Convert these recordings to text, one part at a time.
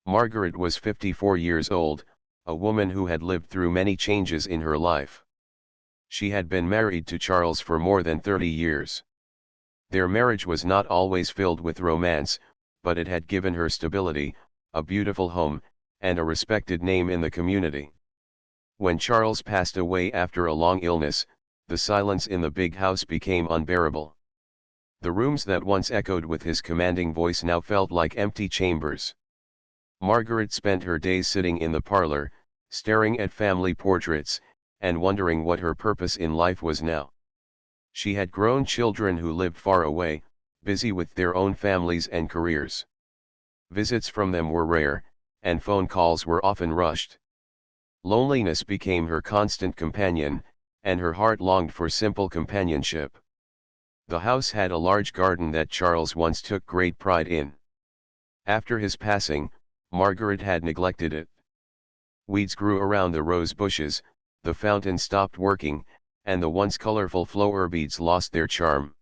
Margaret was 54 years old, a woman who had lived through many changes in her life. She had been married to Charles for more than 30 years. Their marriage was not always filled with romance, but it had given her stability, a beautiful home, and a respected name in the community. When Charles passed away after a long illness, the silence in the big house became unbearable. The rooms that once echoed with his commanding voice now felt like empty chambers. Margaret spent her days sitting in the parlor, staring at family portraits, and wondering what her purpose in life was now. She had grown children who lived far away, busy with their own families and careers. Visits from them were rare, and phone calls were often rushed. Loneliness became her constant companion, and her heart longed for simple companionship. The house had a large garden that Charles once took great pride in. After his passing, Margaret had neglected it. Weeds grew around the rose bushes, the fountain stopped working, and the once colorful flower beads lost their charm.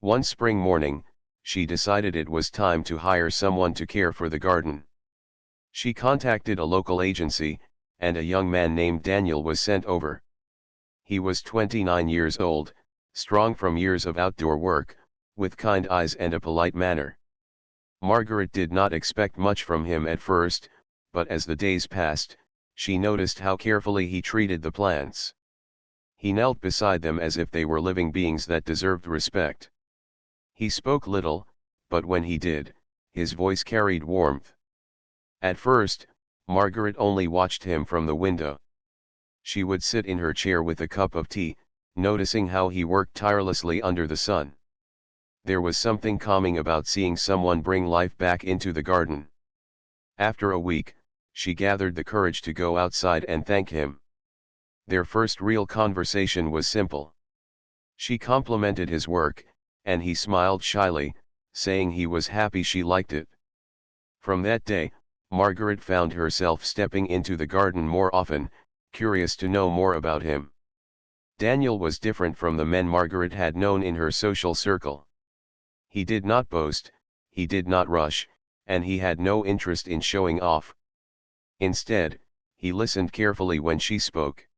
One spring morning, she decided it was time to hire someone to care for the garden. She contacted a local agency, and a young man named Daniel was sent over. He was 29 years old, strong from years of outdoor work, with kind eyes and a polite manner. Margaret did not expect much from him at first, but as the days passed, she noticed how carefully he treated the plants. He knelt beside them as if they were living beings that deserved respect. He spoke little, but when he did, his voice carried warmth. At first, Margaret only watched him from the window. She would sit in her chair with a cup of tea, noticing how he worked tirelessly under the sun. There was something calming about seeing someone bring life back into the garden. After a week, she gathered the courage to go outside and thank him. Their first real conversation was simple. She complimented his work, and he smiled shyly, saying he was happy she liked it. From that day, Margaret found herself stepping into the garden more often, curious to know more about him. Daniel was different from the men Margaret had known in her social circle. He did not boast, he did not rush, and he had no interest in showing off. Instead, he listened carefully when she spoke.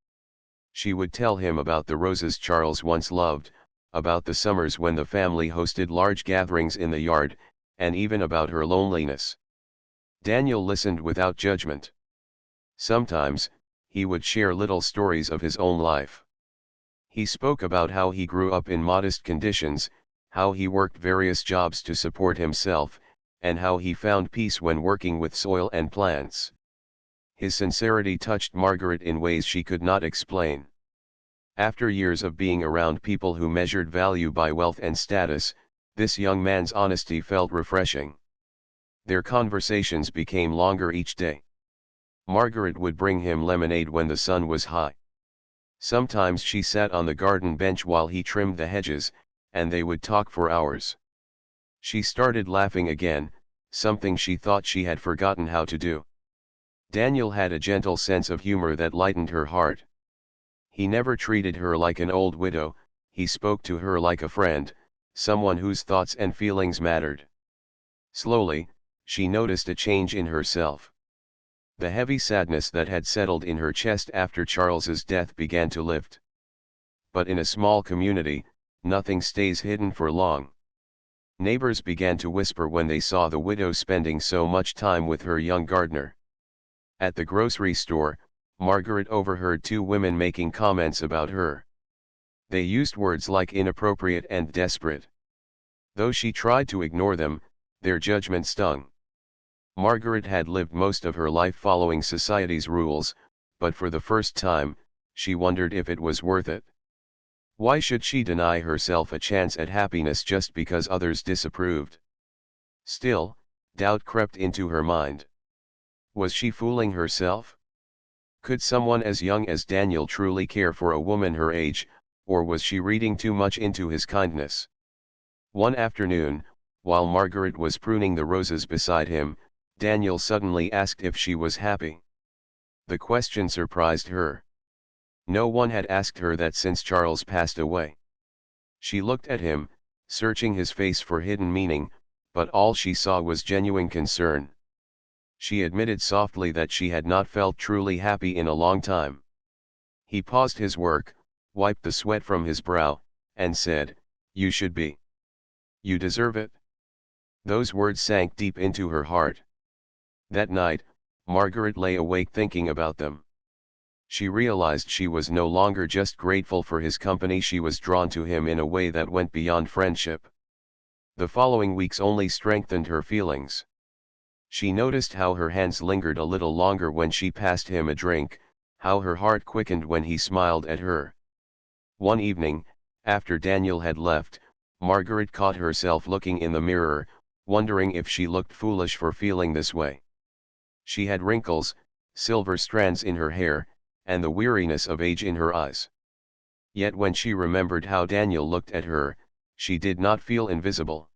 She would tell him about the roses Charles once loved, about the summers when the family hosted large gatherings in the yard, and even about her loneliness. Daniel listened without judgment. Sometimes, he would share little stories of his own life. He spoke about how he grew up in modest conditions, how he worked various jobs to support himself, and how he found peace when working with soil and plants. His sincerity touched Margaret in ways she could not explain. After years of being around people who measured value by wealth and status, this young man's honesty felt refreshing. Their conversations became longer each day. Margaret would bring him lemonade when the sun was high. Sometimes she sat on the garden bench while he trimmed the hedges, and they would talk for hours. She started laughing again, something she thought she had forgotten how to do. Daniel had a gentle sense of humor that lightened her heart. He never treated her like an old widow, he spoke to her like a friend, someone whose thoughts and feelings mattered. Slowly, she noticed a change in herself. The heavy sadness that had settled in her chest after Charles's death began to lift. But in a small community, nothing stays hidden for long. Neighbors began to whisper when they saw the widow spending so much time with her young gardener. At the grocery store, Margaret overheard two women making comments about her. They used words like inappropriate and desperate. Though she tried to ignore them, their judgment stung. Margaret had lived most of her life following society's rules, but for the first time, she wondered if it was worth it. Why should she deny herself a chance at happiness just because others disapproved? Still, doubt crept into her mind. Was she fooling herself? Could someone as young as Daniel truly care for a woman her age, or was she reading too much into his kindness? One afternoon, while Margaret was pruning the roses beside him, Daniel suddenly asked if she was happy. The question surprised her. No one had asked her that since Charles passed away. She looked at him, searching his face for hidden meaning, but all she saw was genuine concern. She admitted softly that she had not felt truly happy in a long time. He paused his work, wiped the sweat from his brow, and said, "You should be. You deserve it." Those words sank deep into her heart. That night, Margaret lay awake thinking about them. She realized she was no longer just grateful for his company, she was drawn to him in a way that went beyond friendship. The following weeks only strengthened her feelings. She noticed how her hands lingered a little longer when she passed him a drink, how her heart quickened when he smiled at her. One evening, after Daniel had left, Margaret caught herself looking in the mirror, wondering if she looked foolish for feeling this way. She had wrinkles, silver strands in her hair, and the weariness of age in her eyes. Yet when she remembered how Daniel looked at her, she did not feel invisible.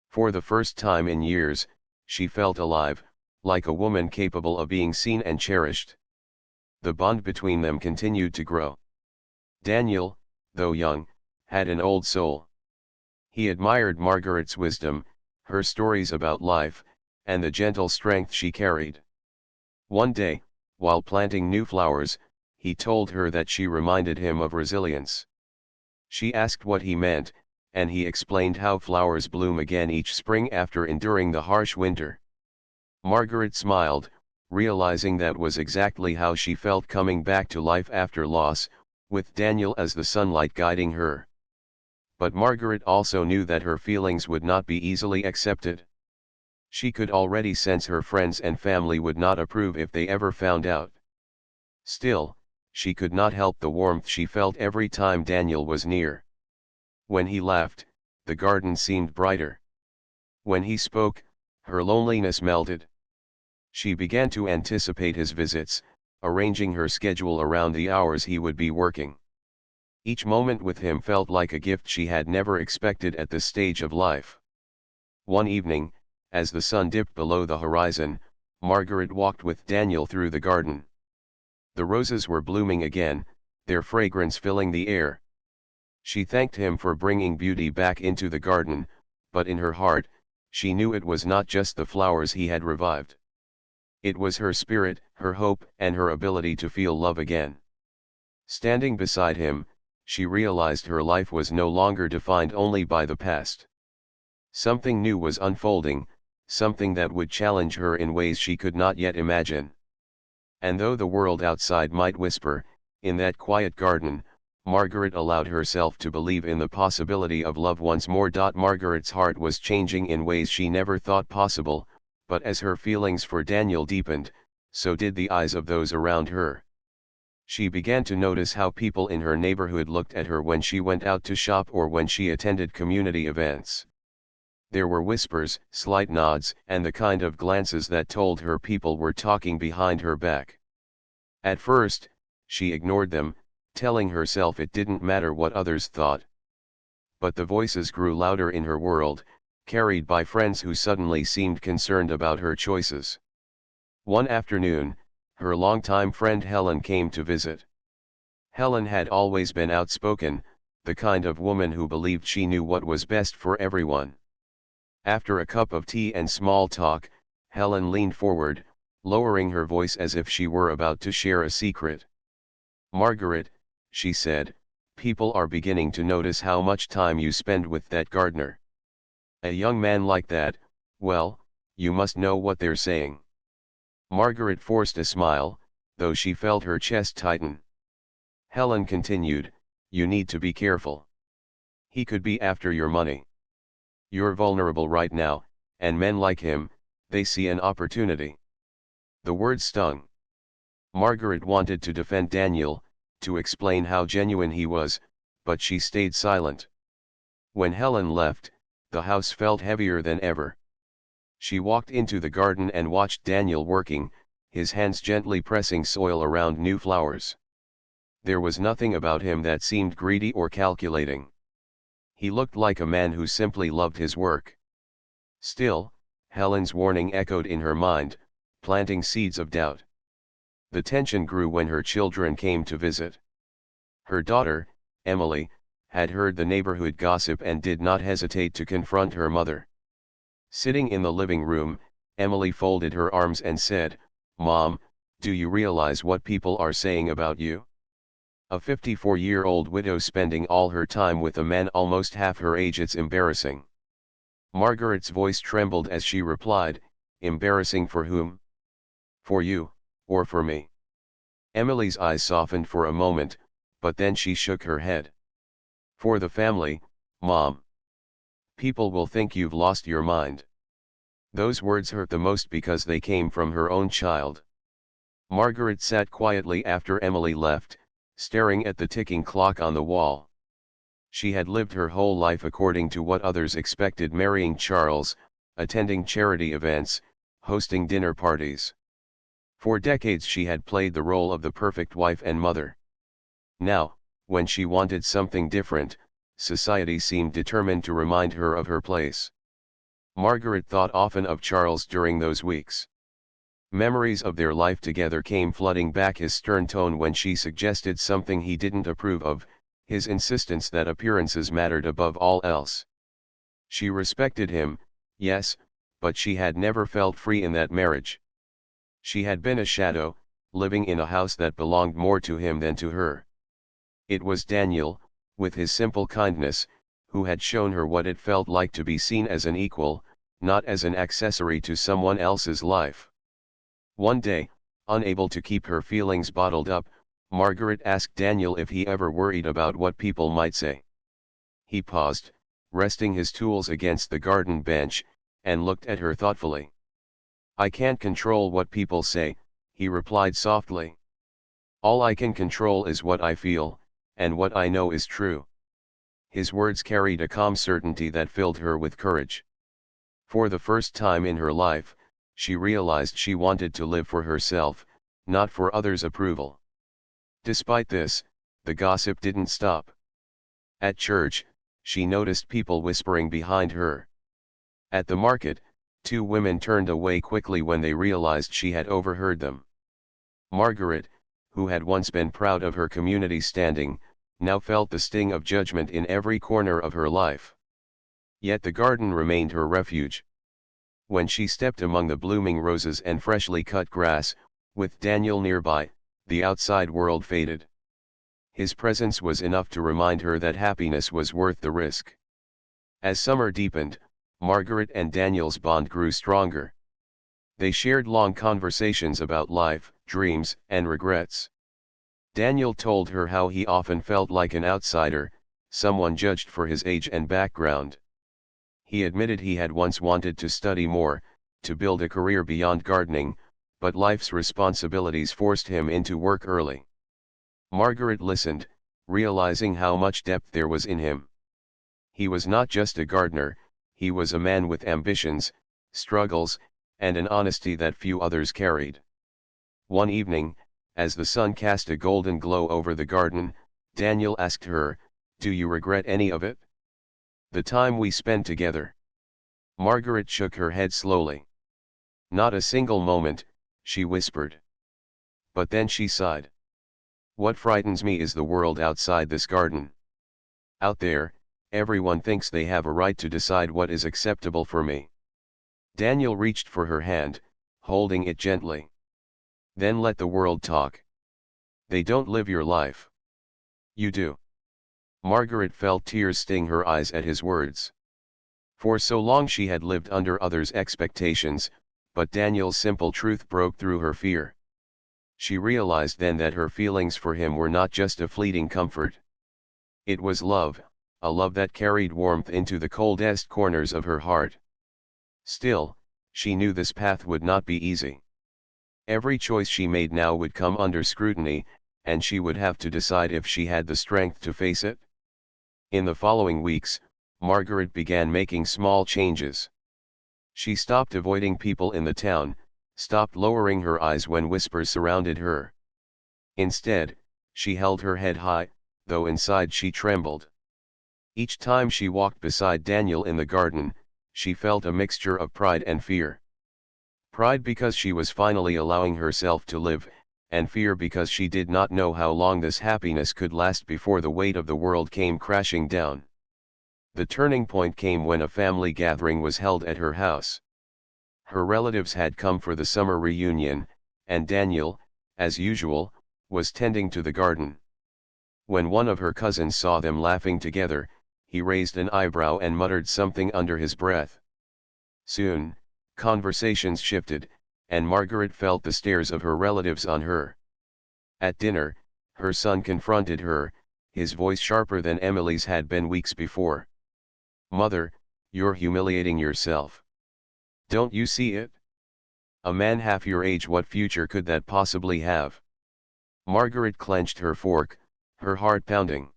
For the first time in years, she felt alive, like a woman capable of being seen and cherished. The bond between them continued to grow. Daniel, though young, had an old soul. He admired Margaret's wisdom, her stories about life, and the gentle strength she carried. One day, while planting new flowers, he told her that she reminded him of resilience. She asked what he meant, and he explained how flowers bloom again each spring after enduring the harsh winter. Margaret smiled, realizing that was exactly how she felt coming back to life after loss, with Daniel as the sunlight guiding her. But Margaret also knew that her feelings would not be easily accepted. She could already sense her friends and family would not approve if they ever found out. Still, she could not help the warmth she felt every time Daniel was near. When he laughed, the garden seemed brighter. When he spoke, her loneliness melted. She began to anticipate his visits, arranging her schedule around the hours he would be working. Each moment with him felt like a gift she had never expected at this stage of life. One evening, as the sun dipped below the horizon, Margaret walked with Daniel through the garden. The roses were blooming again, their fragrance filling the air. She thanked him for bringing beauty back into the garden, but in her heart, she knew it was not just the flowers he had revived. It was her spirit, her hope, and her ability to feel love again. Standing beside him, she realized her life was no longer defined only by the past. Something new was unfolding, something that would challenge her in ways she could not yet imagine. And though the world outside might whisper, in that quiet garden, Margaret allowed herself to believe in the possibility of love once more. Margaret's heart was changing in ways she never thought possible, but as her feelings for Daniel deepened, so did the eyes of those around her. She began to notice how people in her neighborhood looked at her when she went out to shop or when she attended community events. There were whispers, slight nods, and the kind of glances that told her people were talking behind her back. At first, she ignored them, telling herself it didn't matter what others thought. But the voices grew louder in her world, carried by friends who suddenly seemed concerned about her choices. One afternoon, her longtime friend Helen came to visit. Helen had always been outspoken, the kind of woman who believed she knew what was best for everyone. After a cup of tea and small talk, Helen leaned forward, lowering her voice as if she were about to share a secret. "Margaret," she said, "people are beginning to notice how much time you spend with that gardener. A young man like that, well, you must know what they're saying." Margaret forced a smile, though she felt her chest tighten. Helen continued, "You need to be careful. He could be after your money. You're vulnerable right now, and men like him, they see an opportunity." The words stung. Margaret wanted to defend Daniel, to explain how genuine he was, but she stayed silent. When Helen left, the house felt heavier than ever. She walked into the garden and watched Daniel working, his hands gently pressing soil around new flowers. There was nothing about him that seemed greedy or calculating. He looked like a man who simply loved his work. Still, Helen's warning echoed in her mind, planting seeds of doubt. The tension grew when her children came to visit. Her daughter, Emily, had heard the neighborhood gossip and did not hesitate to confront her mother. Sitting in the living room, Emily folded her arms and said, "Mom, do you realize what people are saying about you? A 54-year-old widow spending all her time with a man almost half her age, it's embarrassing." Margaret's voice trembled as she replied, "Embarrassing for whom? For you, or for me?" Emily's eyes softened for a moment, but then she shook her head. "For the family, Mom. People will think you've lost your mind." Those words hurt the most because they came from her own child. Margaret sat quietly after Emily left, staring at the ticking clock on the wall. She had lived her whole life according to what others expected: marrying Charles, attending charity events, hosting dinner parties. For decades she had played the role of the perfect wife and mother. Now, when she wanted something different, society seemed determined to remind her of her place. Margaret thought often of Charles during those weeks. Memories of their life together came flooding back: his stern tone when she suggested something he didn't approve of, his insistence that appearances mattered above all else. She respected him, yes, but she had never felt free in that marriage. She had been a shadow, living in a house that belonged more to him than to her. It was Daniel, with his simple kindness, who had shown her what it felt like to be seen as an equal, not as an accessory to someone else's life. One day, unable to keep her feelings bottled up, Margaret asked Daniel if he ever worried about what people might say. He paused, resting his tools against the garden bench, and looked at her thoughtfully. "I can't control what people say," he replied softly. "All I can control is what I feel, and what I know is true." His words carried a calm certainty that filled her with courage. For the first time in her life, she realized she wanted to live for herself, not for others' approval. Despite this, the gossip didn't stop. At church, she noticed people whispering behind her. At the market, two women turned away quickly when they realized she had overheard them. Margaret, who had once been proud of her community standing, now felt the sting of judgment in every corner of her life. Yet the garden remained her refuge. When she stepped among the blooming roses and freshly cut grass, with Daniel nearby, the outside world faded. His presence was enough to remind her that happiness was worth the risk. As summer deepened, Margaret and Daniel's bond grew stronger. They shared long conversations about life, dreams, and regrets. Daniel told her how he often felt like an outsider, someone judged for his age and background. He admitted he had once wanted to study more, to build a career beyond gardening, but life's responsibilities forced him into work early. Margaret listened, realizing how much depth there was in him. He was not just a gardener, he was a man with ambitions, struggles, and an honesty that few others carried. One evening, as the sun cast a golden glow over the garden, Daniel asked her, "Do you regret any of it? The time we spent together?" Margaret shook her head slowly. "Not a single moment," she whispered. But then she sighed. "What frightens me is the world outside this garden. Out there, everyone thinks they have a right to decide what is acceptable for me." Daniel reached for her hand, holding it gently. "Then let the world talk. They don't live your life. You do." Margaret felt tears sting her eyes at his words. For so long she had lived under others' expectations, but Daniel's simple truth broke through her fear. She realized then that her feelings for him were not just a fleeting comfort. It was love, a love that carried warmth into the coldest corners of her heart. Still, she knew this path would not be easy. Every choice she made now would come under scrutiny, and she would have to decide if she had the strength to face it. In the following weeks, Margaret began making small changes. She stopped avoiding people in the town, stopped lowering her eyes when whispers surrounded her. Instead, she held her head high, though inside she trembled. Each time she walked beside Daniel in the garden, she felt a mixture of pride and fear. Pride because she was finally allowing herself to live, and fear because she did not know how long this happiness could last before the weight of the world came crashing down. The turning point came when a family gathering was held at her house. Her relatives had come for the summer reunion, and Daniel, as usual, was tending to the garden. When one of her cousins saw them laughing together, he raised an eyebrow and muttered something under his breath. Soon, conversations shifted, and Margaret felt the stares of her relatives on her. At dinner, her son confronted her, his voice sharper than Emily's had been weeks before. "Mother, you're humiliating yourself. Don't you see it? A man half your age, what future could that possibly have?" Margaret clenched her fork, her heart pounding.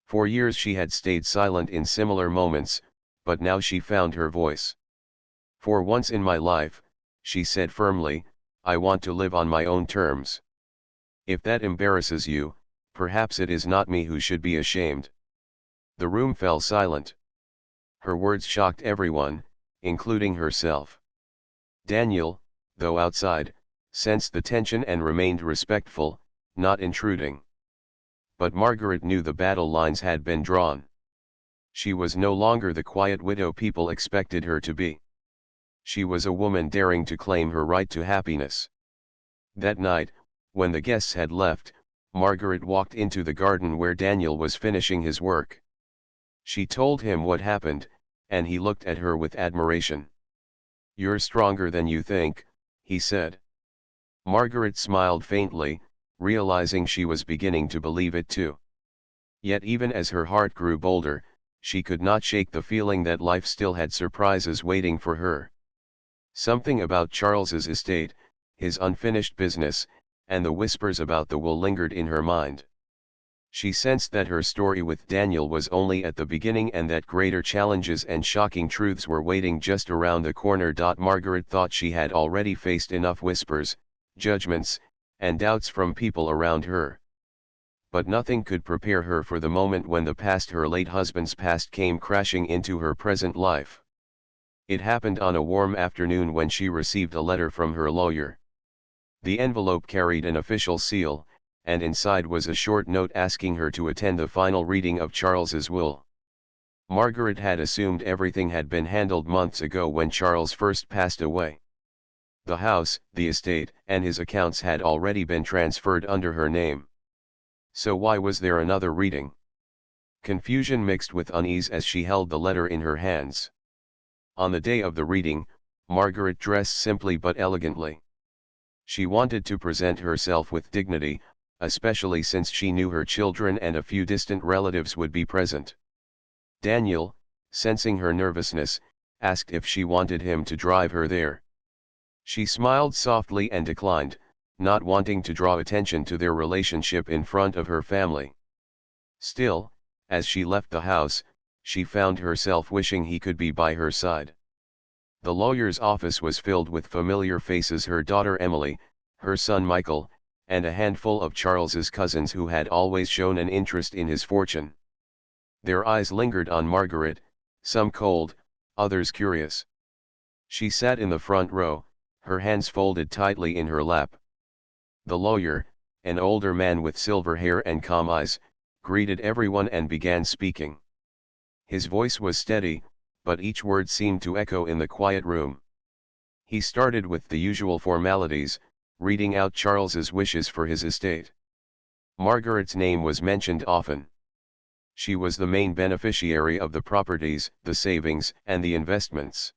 For years she had stayed silent in similar moments, but now she found her voice. "For once in my life," she said firmly, "I want to live on my own terms. If that embarrasses you, perhaps it is not me who should be ashamed." The room fell silent. Her words shocked everyone, including herself. Daniel, though outside, sensed the tension and remained respectful, not intruding. But Margaret knew the battle lines had been drawn. She was no longer the quiet widow people expected her to be. She was a woman daring to claim her right to happiness. That night, when the guests had left, Margaret walked into the garden where Daniel was finishing his work. She told him what happened, and he looked at her with admiration. "You're stronger than you think," he said. Margaret smiled faintly, realizing she was beginning to believe it too. Yet even as her heart grew bolder, she could not shake the feeling that life still had surprises waiting for her. Something about Charles's estate, his unfinished business, and the whispers about the will lingered in her mind. She sensed that her story with Daniel was only at the beginning and that greater challenges and shocking truths were waiting just around the corner. Margaret thought she had already faced enough whispers, judgments, and doubts from people around her. But nothing could prepare her for the moment when the past, her late husband's past, came crashing into her present life. It happened on a warm afternoon when she received a letter from her lawyer. The envelope carried an official seal, and inside was a short note asking her to attend the final reading of Charles's will. Margaret had assumed everything had been handled months ago when Charles first passed away. The house, the estate, and his accounts had already been transferred under her name. So why was there another reading? Confusion mixed with unease as she held the letter in her hands. On the day of the reading, Margaret dressed simply but elegantly. She wanted to present herself with dignity, especially since she knew her children and a few distant relatives would be present. Daniel, sensing her nervousness, asked if she wanted him to drive her there. She smiled softly and declined, not wanting to draw attention to their relationship in front of her family. Still, as she left the house, she found herself wishing he could be by her side. The lawyer's office was filled with familiar faces: her daughter Emily, her son Michael, and a handful of Charles's cousins who had always shown an interest in his fortune. Their eyes lingered on Margaret, some cold, others curious. She sat in the front row, her hands folded tightly in her lap. The lawyer, an older man with silver hair and calm eyes, greeted everyone and began speaking. His voice was steady, but each word seemed to echo in the quiet room. He started with the usual formalities, reading out Charles's wishes for his estate. Margaret's name was mentioned often. She was the main beneficiary of the properties, the savings, and the investments.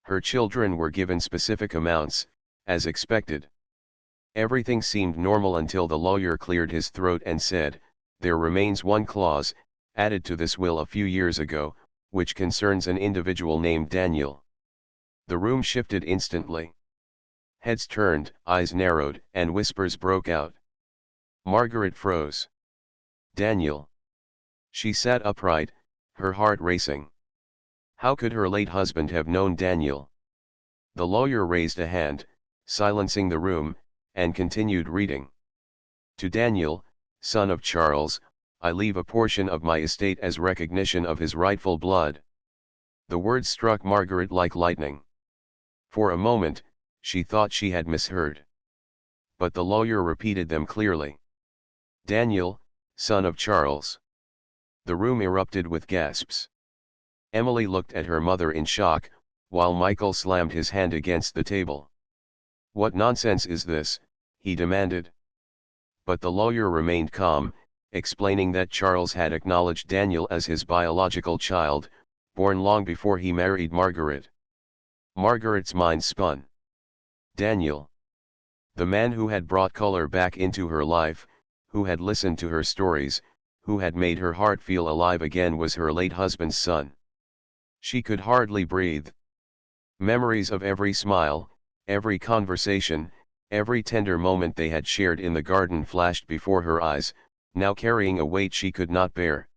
Her children were given specific amounts, as expected. Everything seemed normal until the lawyer cleared his throat and said, "There remains one clause, added to this will a few years ago, which concerns an individual named Daniel." The room shifted instantly. Heads turned, eyes narrowed, and whispers broke out. Margaret froze. Daniel. She sat upright, her heart racing. How could her late husband have known Daniel? The lawyer raised a hand, silencing the room, and continued reading. "To Daniel, son of Charles, I leave a portion of my estate as recognition of his rightful blood." The words struck Margaret like lightning. For a moment, she thought she had misheard. But the lawyer repeated them clearly. "Daniel, son of Charles." The room erupted with gasps. Emily looked at her mother in shock, while Michael slammed his hand against the table. "What nonsense is this?" he demanded. But the lawyer remained calm, explaining that Charles had acknowledged Daniel as his biological child, born long before he married Margaret. Margaret's mind spun. Daniel, the man who had brought color back into her life, who had listened to her stories, who had made her heart feel alive again, was her late husband's son. She could hardly breathe. Memories of every smile, every conversation, every tender moment they had shared in the garden flashed before her eyes, now carrying a weight she could not bear.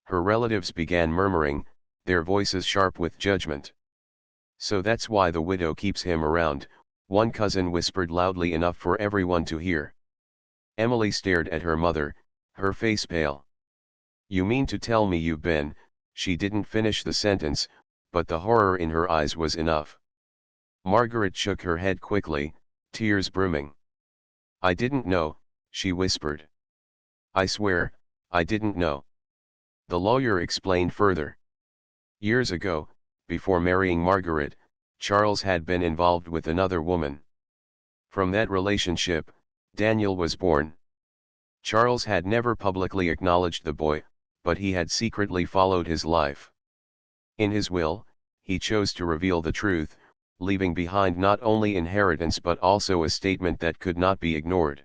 Her relatives began murmuring, their voices sharp with judgment. "So that's why the widow keeps him around," one cousin whispered loudly enough for everyone to hear. Emily stared at her mother, her face pale. "You mean to tell me you've been—" She didn't finish the sentence, but the horror in her eyes was enough. Margaret shook her head quickly, tears brimming. "I didn't know," she whispered. "I swear, I didn't know." The lawyer explained further. Years ago, before marrying Margaret, Charles had been involved with another woman. From that relationship, Daniel was born. Charles had never publicly acknowledged the boy, but he had secretly followed his life. In his will, he chose to reveal the truth, leaving behind not only inheritance but also a statement that could not be ignored.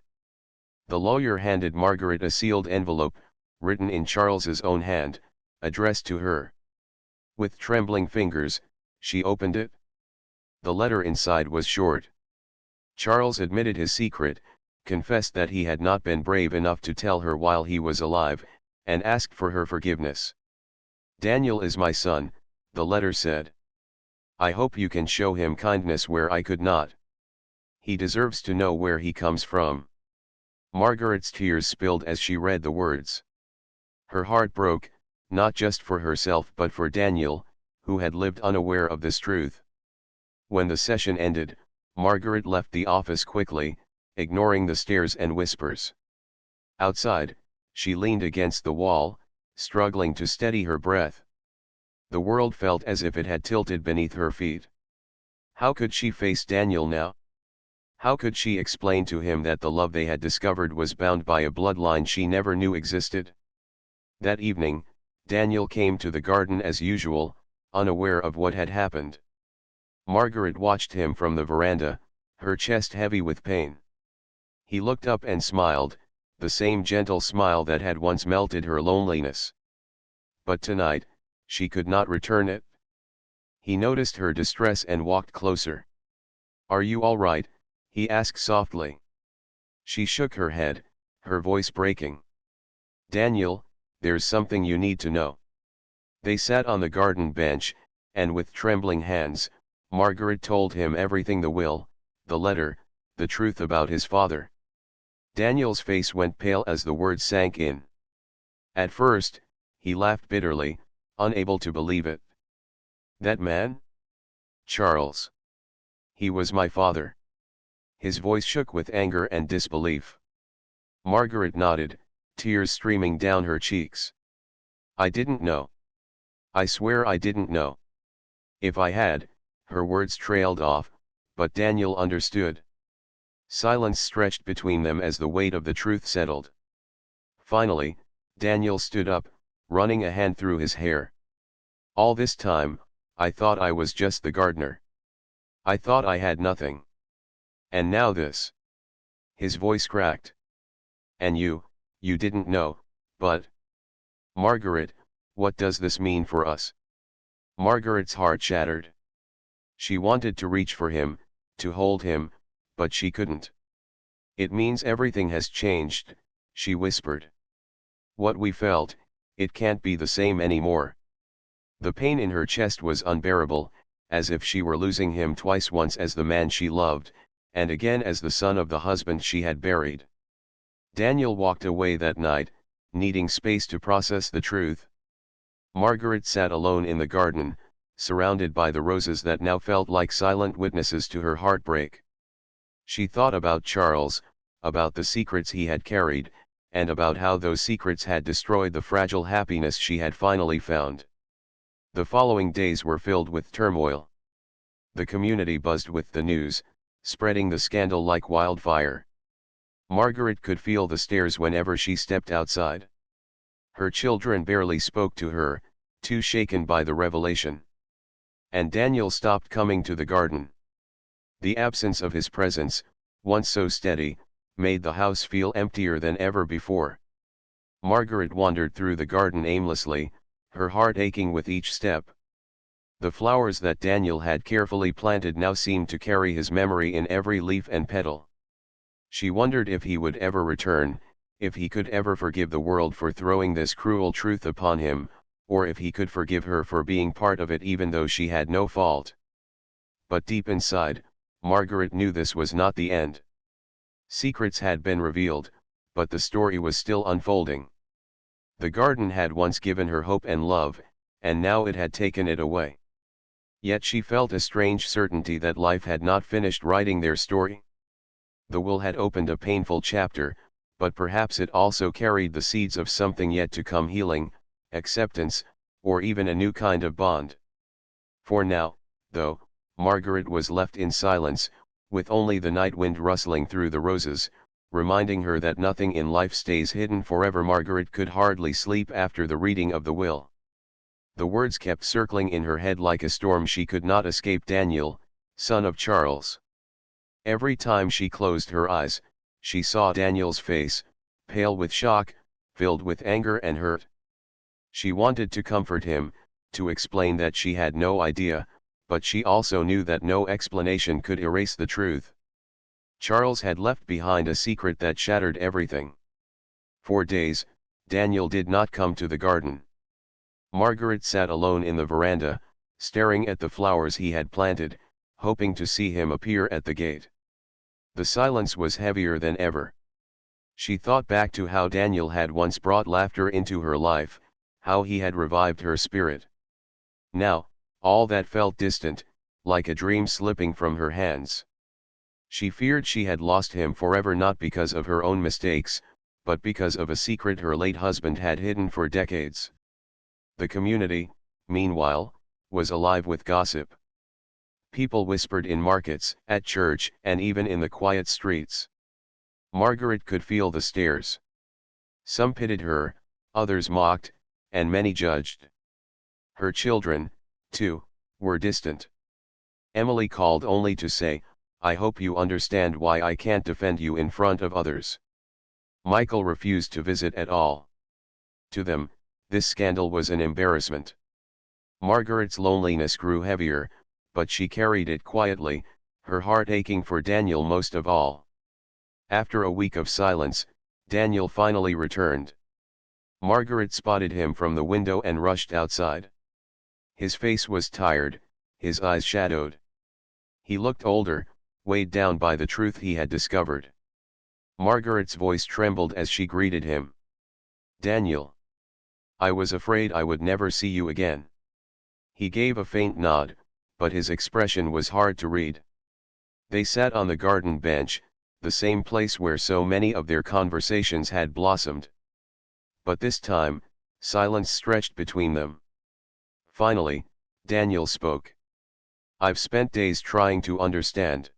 The lawyer handed Margaret a sealed envelope, written in Charles's own hand, addressed to her. With trembling fingers, she opened it. The letter inside was short. Charles admitted his secret, confessed that he had not been brave enough to tell her while he was alive, and asked for her forgiveness. "Daniel is my son," the letter said. "I hope you can show him kindness where I could not. He deserves to know where he comes from." Margaret's tears spilled as she read the words. Her heart broke, not just for herself but for Daniel, who had lived unaware of this truth. When the session ended, Margaret left the office quickly, ignoring the stares and whispers. Outside, she leaned against the wall, struggling to steady her breath. The world felt as if it had tilted beneath her feet. How could she face Daniel now? How could she explain to him that the love they had discovered was bound by a bloodline she never knew existed? That evening, Daniel came to the garden as usual, unaware of what had happened. Margaret watched him from the veranda, her chest heavy with pain. He looked up and smiled, the same gentle smile that had once melted her loneliness. But tonight, she could not return it. He noticed her distress and walked closer. "Are you all right?" he asked softly. She shook her head, her voice breaking. "Daniel, there's something you need to know." They sat on the garden bench, and with trembling hands, Margaret told him everything: the will, the letter, the truth about his father. Daniel's face went pale as the words sank in. At first, he laughed bitterly, unable to believe it. "That man? Charles. He was my father." His voice shook with anger and disbelief. Margaret nodded, tears streaming down her cheeks. "I didn't know. I swear I didn't know." If I had, her words trailed off, but Daniel understood. Silence stretched between them as the weight of the truth settled. Finally, Daniel stood up, running a hand through his hair. "All this time, I thought I was just the gardener. I thought I had nothing. And now this." His voice cracked. "And you didn't know, but—" "Margaret, what does this mean for us?" Margaret's heart shattered. She wanted to reach for him, to hold him, but she couldn't. "It means everything has changed," she whispered. "What we felt, it can't be the same anymore." The pain in her chest was unbearable, as if she were losing him twice: once as the man she loved, and again as the son of the husband she had buried. Daniel walked away that night, needing space to process the truth. Margaret sat alone in the garden, surrounded by the roses that now felt like silent witnesses to her heartbreak. She thought about Charles, about the secrets he had carried, and about how those secrets had destroyed the fragile happiness she had finally found. The following days were filled with turmoil. The community buzzed with the news, spreading the scandal like wildfire. Margaret could feel the stares whenever she stepped outside. Her children barely spoke to her, too shaken by the revelation. And Daniel stopped coming to the garden. The absence of his presence, once so steady, made the house feel emptier than ever before. Margaret wandered through the garden aimlessly, her heart aching with each step. The flowers that Daniel had carefully planted now seemed to carry his memory in every leaf and petal. She wondered if he would ever return, if he could ever forgive the world for throwing this cruel truth upon him, or if he could forgive her for being part of it even though she had no fault. But deep inside, Margaret knew this was not the end. Secrets had been revealed, but the story was still unfolding. The garden had once given her hope and love, and now it had taken it away. Yet she felt a strange certainty that life had not finished writing their story. The will had opened a painful chapter, but perhaps it also carried the seeds of something yet to come: healing, acceptance, or even a new kind of bond. For now, though, Margaret was left in silence, with only the night wind rustling through the roses, reminding her that nothing in life stays hidden forever. Margaret could hardly sleep after the reading of the will. The words kept circling in her head like a storm. She could not escape Daniel, son of Charles. Every time she closed her eyes, she saw Daniel's face, pale with shock, filled with anger and hurt. She wanted to comfort him, to explain that she had no idea, but she also knew that no explanation could erase the truth. Charles had left behind a secret that shattered everything. For days, Daniel did not come to the garden. Margaret sat alone in the veranda, staring at the flowers he had planted, hoping to see him appear at the gate. The silence was heavier than ever. She thought back to how Daniel had once brought laughter into her life, how he had revived her spirit. Now, all that felt distant, like a dream slipping from her hands. She feared she had lost him forever, not because of her own mistakes, but because of a secret her late husband had hidden for decades. The community, meanwhile, was alive with gossip. People whispered in markets, at church, and even in the quiet streets. Margaret could feel the stares. Some pitied her, others mocked, and many judged. Her children, too, were distant. Emily called only to say, "I hope you understand why I can't defend you in front of others." Michael refused to visit at all. To them, this scandal was an embarrassment. Margaret's loneliness grew heavier, but she carried it quietly, her heart aching for Daniel most of all. After a week of silence, Daniel finally returned. Margaret spotted him from the window and rushed outside. His face was tired, his eyes shadowed. He looked older, weighed down by the truth he had discovered. Margaret's voice trembled as she greeted him. "Daniel. I was afraid I would never see you again." He gave a faint nod, but his expression was hard to read. They sat on the garden bench, the same place where so many of their conversations had blossomed. But this time, silence stretched between them. Finally, Daniel spoke. "I've spent days trying to understand.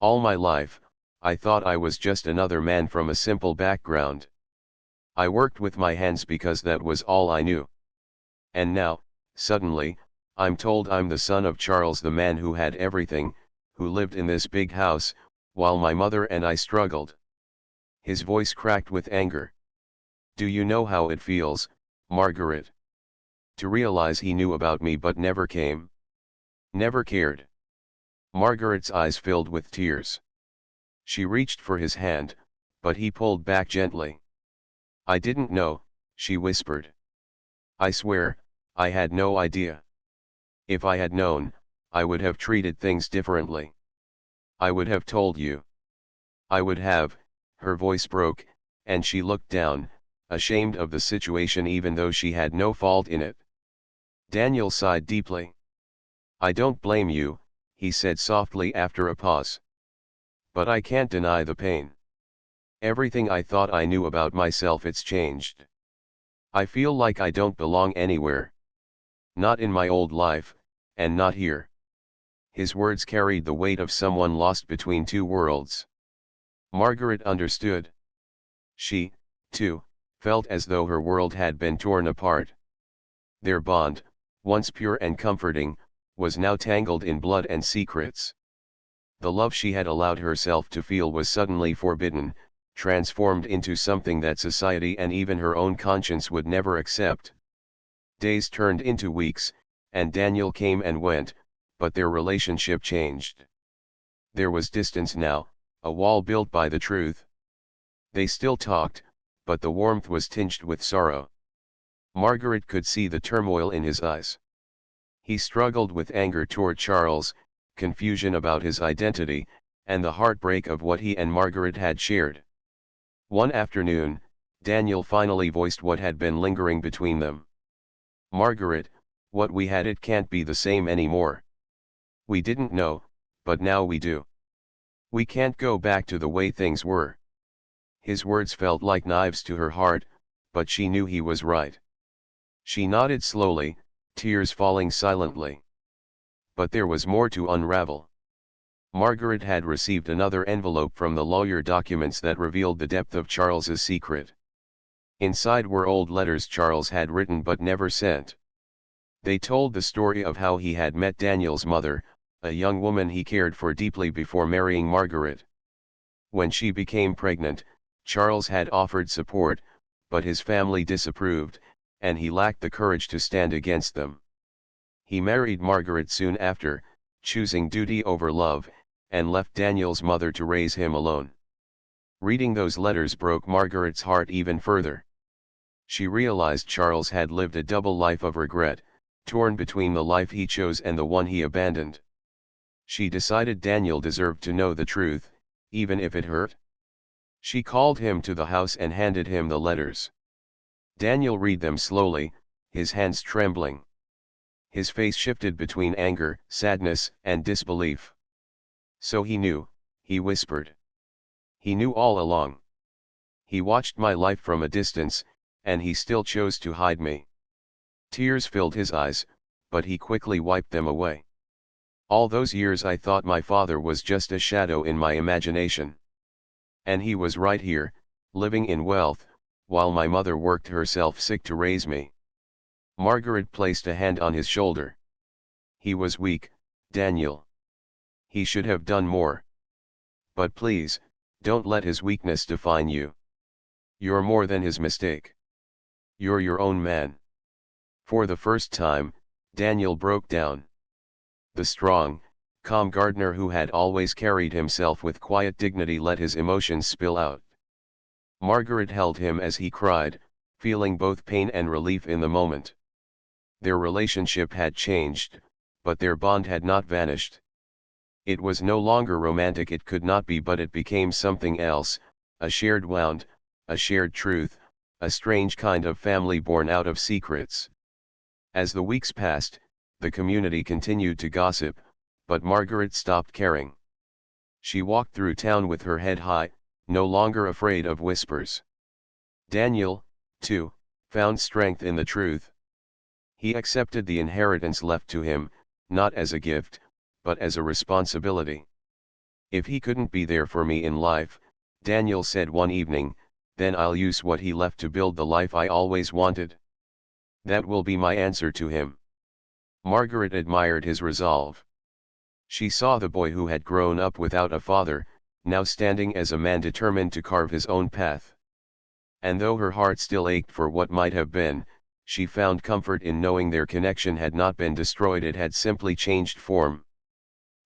All my life, I thought I was just another man from a simple background. I worked with my hands because that was all I knew. And now, suddenly, I'm told I'm the son of Charles, the man who had everything, who lived in this big house, while my mother and I struggled." His voice cracked with anger. "Do you know how it feels, Margaret? To realize he knew about me but never came? Never cared?" Margaret's eyes filled with tears. She reached for his hand, but he pulled back gently. "I didn't know," she whispered. "I swear, I had no idea. If I had known, I would have treated things differently. I would have told you. I would have." Her voice broke, and she looked down, ashamed of the situation even though she had no fault in it. Daniel sighed deeply. "I don't blame you," he said softly after a pause. "But I can't deny the pain. Everything I thought I knew about myself, it's changed. I feel like I don't belong anywhere. Not in my old life, and not here. His words carried the weight of someone lost between two worlds. Margaret understood. She, too, felt as though her world had been torn apart. Their bond, once pure and comforting, was now tangled in blood and secrets. The love she had allowed herself to feel was suddenly forbidden, transformed into something that society and even her own conscience would never accept. Days turned into weeks, and Daniel came and went, but their relationship changed. There was distance now, a wall built by the truth. They still talked, but the warmth was tinged with sorrow. Margaret could see the turmoil in his eyes. He struggled with anger toward Charles, confusion about his identity, and the heartbreak of what he and Margaret had shared. One afternoon, Daniel finally voiced what had been lingering between them. "Margaret, what we had, it can't be the same anymore. We didn't know, but now we do. We can't go back to the way things were." His words felt like knives to her heart, but she knew he was right. She nodded slowly, tears falling silently. But there was more to unravel. Margaret had received another envelope from the lawyer, documents that revealed the depth of Charles's secret. Inside were old letters Charles had written but never sent. They told the story of how he had met Daniel's mother, a young woman he cared for deeply before marrying Margaret. When she became pregnant, Charles had offered support, but his family disapproved, and he lacked the courage to stand against them. He married Margaret soon after, choosing duty over love, and left Daniel's mother to raise him alone. Reading those letters broke Margaret's heart even further. She realized Charles had lived a double life of regret, torn between the life he chose and the one he abandoned. She decided Daniel deserved to know the truth, even if it hurt. She called him to the house and handed him the letters. Daniel read them slowly, his hands trembling. His face shifted between anger, sadness, and disbelief. "So he knew," he whispered. "He knew all along. He watched my life from a distance, and he still chose to hide me." Tears filled his eyes, but he quickly wiped them away. "All those years I thought my father was just a shadow in my imagination. And he was right here, living in wealth, while my mother worked herself sick to raise me." Margaret placed a hand on his shoulder. "He was weak, Daniel. He should have done more. But please, don't let his weakness define you. You're more than his mistake. You're your own man." For the first time, Daniel broke down. The strong, calm gardener who had always carried himself with quiet dignity let his emotions spill out. Margaret held him as he cried, feeling both pain and relief in the moment. Their relationship had changed, but their bond had not vanished. It was no longer romantic, it could not be, but it became something else, a shared wound, a shared truth, a strange kind of family born out of secrets. As the weeks passed, the community continued to gossip, but Margaret stopped caring. She walked through town with her head high, no longer afraid of whispers. Daniel, too, found strength in the truth. He accepted the inheritance left to him, not as a gift, but as a responsibility. "If he couldn't be there for me in life," Daniel said one evening, "then I'll use what he left to build the life I always wanted. That will be my answer to him." Margaret admired his resolve. She saw the boy who had grown up without a father, now standing as a man determined to carve his own path. And though her heart still ached for what might have been, she found comfort in knowing their connection had not been destroyed, it had simply changed form.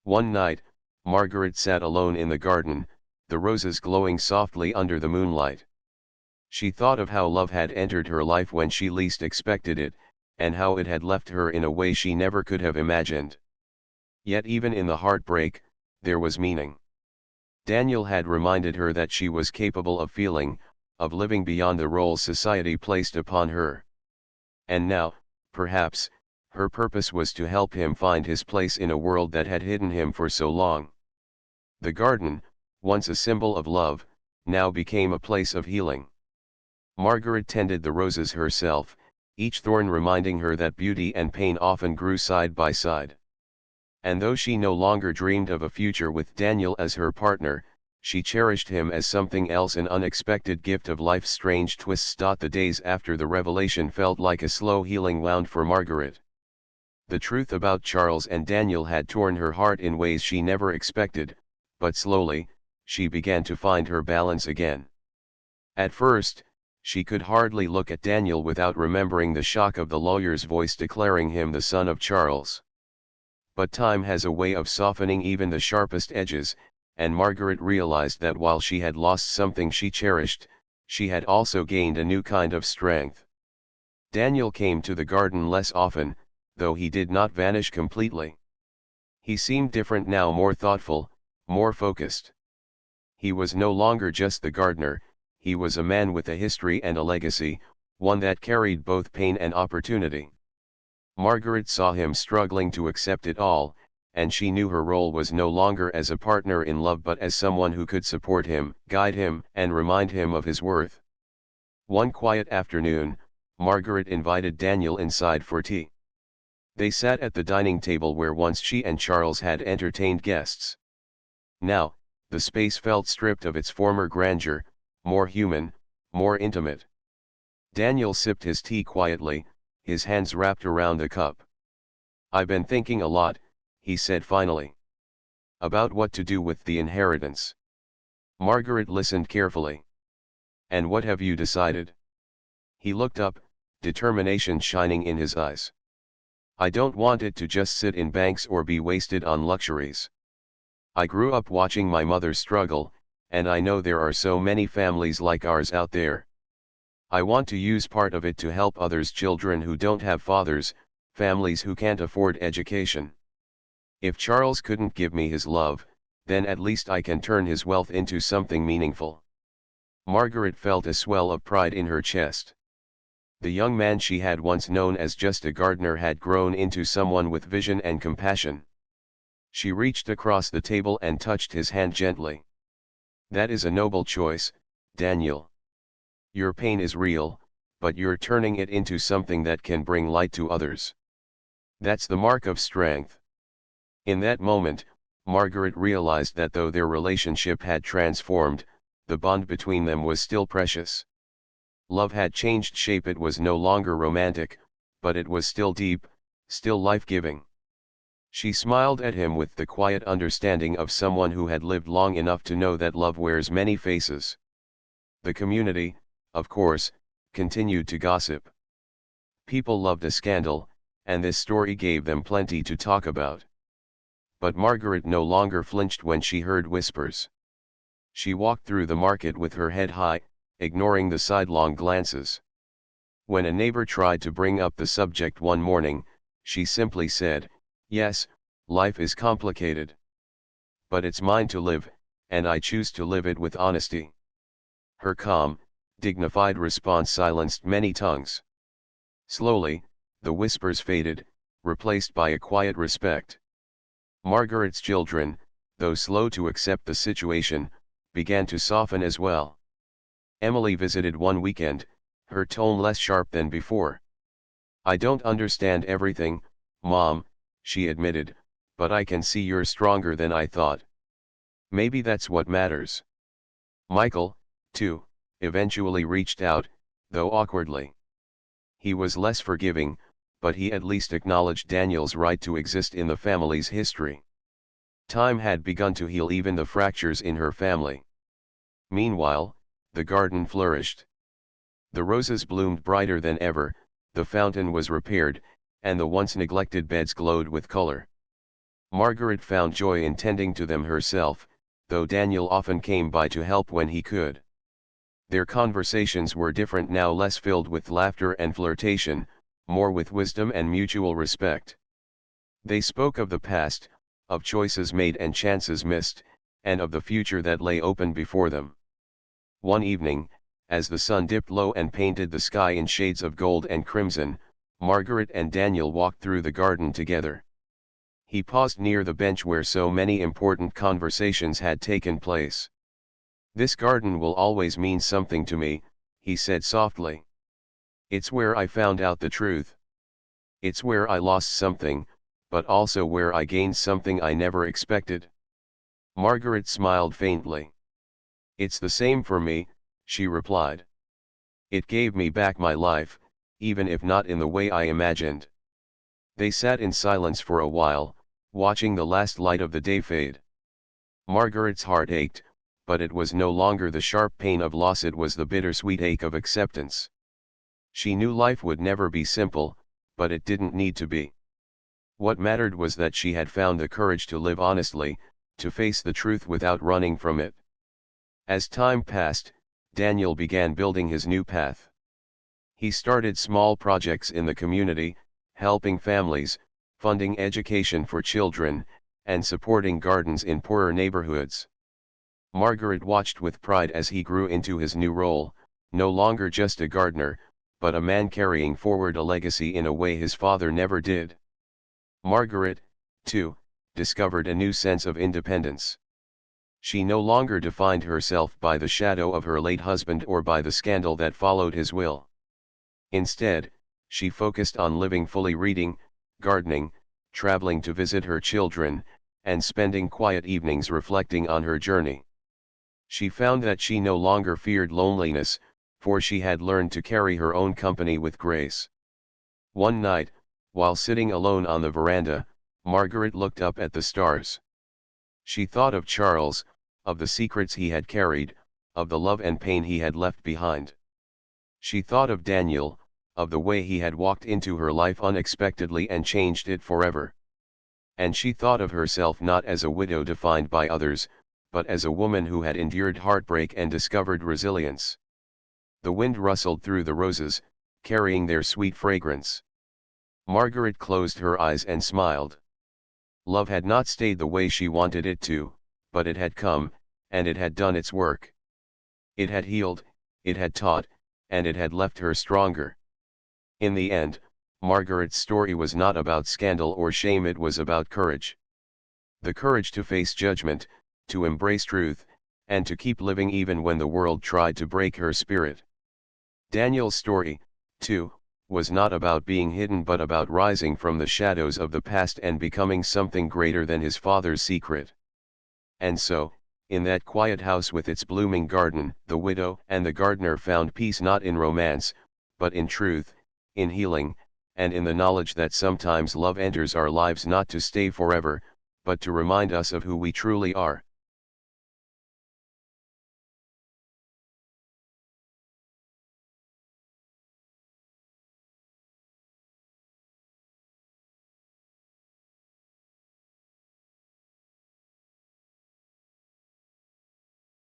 One night, Margaret sat alone in the garden, the roses glowing softly under the moonlight. She thought of how love had entered her life when she least expected it, and how it had left her in a way she never could have imagined. Yet even in the heartbreak, there was meaning. Daniel had reminded her that she was capable of feeling, of living beyond the roles society placed upon her. And now, perhaps, her purpose was to help him find his place in a world that had hidden him for so long. The garden, once a symbol of love, now became a place of healing. Margaret tended the roses herself, each thorn reminding her that beauty and pain often grew side by side. And though she no longer dreamed of a future with Daniel as her partner, she cherished him as something else, an unexpected gift of life's strange twists. The days after the revelation felt like a slow healing wound for Margaret. The truth about Charles and Daniel had torn her heart in ways she never expected, but slowly, she began to find her balance again. At first, she could hardly look at Daniel without remembering the shock of the lawyer's voice declaring him the son of Charles. But time has a way of softening even the sharpest edges, and Margaret realized that while she had lost something she cherished, she had also gained a new kind of strength. Daniel came to the garden less often, though he did not vanish completely. He seemed different now, more thoughtful, more focused. He was no longer just the gardener, he was a man with a history and a legacy, one that carried both pain and opportunity. Margaret saw him struggling to accept it all, and she knew her role was no longer as a partner in love but as someone who could support him, guide him, and remind him of his worth. One quiet afternoon, Margaret invited Daniel inside for tea. They sat at the dining table where once she and Charles had entertained guests. Now, the space felt stripped of its former grandeur, more human, more intimate. Daniel sipped his tea quietly, his hands wrapped around the cup. "I've been thinking a lot," he said finally. "About what to do with the inheritance." Margaret listened carefully. "And what have you decided?" He looked up, determination shining in his eyes. "I don't want it to just sit in banks or be wasted on luxuries. I grew up watching my mother struggle, and I know there are so many families like ours out there. I want to use part of it to help others, children who don't have fathers, families who can't afford education. If Charles couldn't give me his love, then at least I can turn his wealth into something meaningful." Margaret felt a swell of pride in her chest. The young man she had once known as just a gardener had grown into someone with vision and compassion. She reached across the table and touched his hand gently. "That is a noble choice, Daniel. Your pain is real, but you're turning it into something that can bring light to others. That's the mark of strength." In that moment, Margaret realized that though their relationship had transformed, the bond between them was still precious. Love had changed shape, it was no longer romantic, but it was still deep, still life-giving. She smiled at him with the quiet understanding of someone who had lived long enough to know that love wears many faces. The community, of course, continued to gossip. People loved a scandal, and this story gave them plenty to talk about. But Margaret no longer flinched when she heard whispers. She walked through the market with her head high, ignoring the sidelong glances. When a neighbor tried to bring up the subject one morning, she simply said, "Yes, life is complicated. But it's mine to live, and I choose to live it with honesty." Her calm, dignified response silenced many tongues. Slowly, the whispers faded, replaced by a quiet respect. Margaret's children, though slow to accept the situation, began to soften as well. Emily visited one weekend, her tone less sharp than before. "I don't understand everything, Mom," she admitted, "but I can see you're stronger than I thought. Maybe that's what matters." Michael, too, eventually reached out, though awkwardly. He was less forgiving, but he at least acknowledged Daniel's right to exist in the family's history. Time had begun to heal even the fractures in her family. Meanwhile, the garden flourished. The roses bloomed brighter than ever, the fountain was repaired, and the once neglected beds glowed with color. Margaret found joy in tending to them herself, though Daniel often came by to help when he could. Their conversations were different now, less filled with laughter and flirtation, more with wisdom and mutual respect. They spoke of the past, of choices made and chances missed, and of the future that lay open before them. One evening, as the sun dipped low and painted the sky in shades of gold and crimson, Margaret and Daniel walked through the garden together. He paused near the bench where so many important conversations had taken place. "This garden will always mean something to me," he said softly. "It's where I found out the truth. It's where I lost something, but also where I gained something I never expected. Margaret smiled faintly. It's the same for me, she replied. It gave me back my life, even if not in the way I imagined. They sat in silence for a while, watching the last light of the day fade. Margaret's heart ached, but it was no longer the sharp pain of loss, it was the bittersweet ache of acceptance. She knew life would never be simple, but it didn't need to be. What mattered was that she had found the courage to live honestly, to face the truth without running from it. As time passed, Daniel began building his new path. He started small projects in the community, helping families, funding education for children, and supporting gardens in poorer neighborhoods. Margaret watched with pride as he grew into his new role, no longer just a gardener, but a man carrying forward a legacy in a way his father never did. Margaret, too, discovered a new sense of independence. She no longer defined herself by the shadow of her late husband or by the scandal that followed his will. Instead, she focused on living fully, reading, gardening, traveling to visit her children, and spending quiet evenings reflecting on her journey. She found that she no longer feared loneliness, for she had learned to carry her own company with grace. One night, while sitting alone on the veranda, Margaret looked up at the stars. She thought of Charles, of the secrets he had carried, of the love and pain he had left behind. She thought of Daniel, of the way he had walked into her life unexpectedly and changed it forever. And she thought of herself not as a widow defined by others, but as a woman who had endured heartbreak and discovered resilience. The wind rustled through the roses, carrying their sweet fragrance. Margaret closed her eyes and smiled. Love had not stayed the way she wanted it to, but it had come, and it had done its work. It had healed, it had taught, and it had left her stronger. In the end, Margaret's story was not about scandal or shame, it was about courage. The courage to face judgment, to embrace truth, and to keep living even when the world tried to break her spirit. Daniel's story, too, was not about being hidden but about rising from the shadows of the past and becoming something greater than his father's secret. And so, in that quiet house with its blooming garden, the widow and the gardener found peace not in romance, but in truth, in healing, and in the knowledge that sometimes love enters our lives not to stay forever, but to remind us of who we truly are.